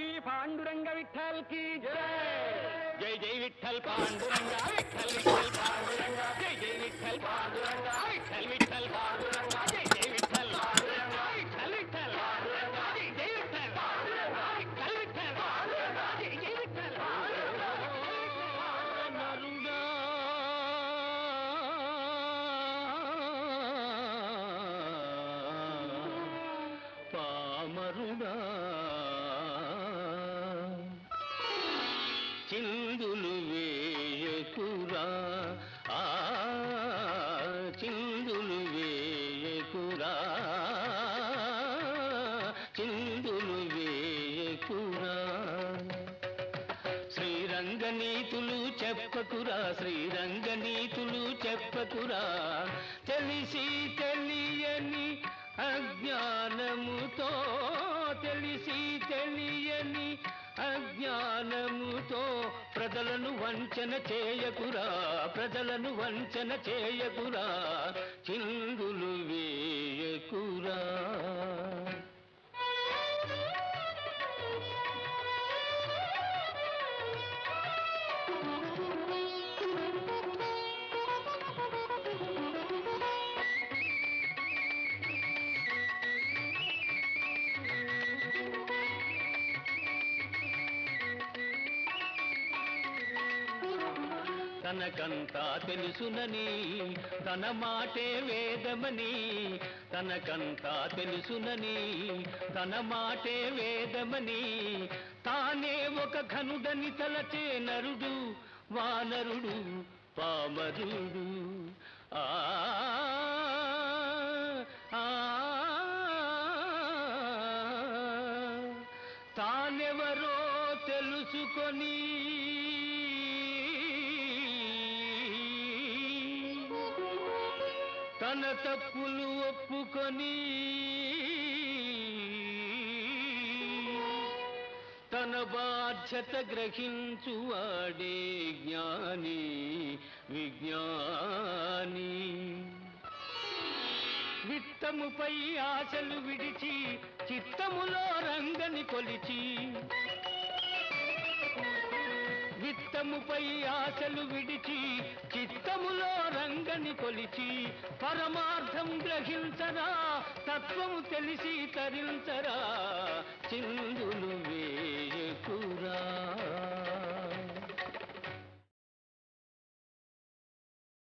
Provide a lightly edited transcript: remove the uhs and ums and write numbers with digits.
श्री पांडुरंग विठ्ठल की जय। जय जय विठ्ठल पांडुरंगा विठ्ठल विठ्ठल पांडुरंगा जय जय विठ्ठल पांडुरंगा विठ्ठल विठ्ठल पांडुरंगा जय जय विठ्ठल पांडुरंगा विठ्ठल विठ्ठल पांडुरंगा जय जय विठ्ठल पांडुरंगा विठ्ठल विठ्ठल पांडुरंगा जय जय विठ्ठल పామరుడా చిందులు వేయకురా చిందులు వేయకురా చిందులు వేయకురా శ్రీరంగనీతులు చెప్పకురా శ్రీరంగనీతులు చెప్పకురా తెలిసి తెలియని అజ్ఞానముతో తెలిసి తెలియని అజ్ఞానముతో ప్రజలను వంచన చేయకురా ప్రజలను వంచన చేయకురా చిందులు వేయకురా తనకంతా తెలుసునని తన మాటే వేదమని తనకంతా తెలుసునని తన మాటే వేదమని తానే ఒక ఘనుడని తలచే నరుడు వానరుడు పామరుడు తానెవరో తెలుసుకొని తన తప్పులు ఒప్పుకొని తన బాధ్యత గ్రహించువాడే జ్ఞాని విజ్ఞాని విత్తముపై ఆశలు విడిచి చిత్తములో రంగని కొలిచి విత్తముపై ఆశలు విడిచి చిత్తములో రంగని కొలిచి పరమార్థం గ్రహించరా తత్వము తెలిసి తరించరా చిందులు వేయకురా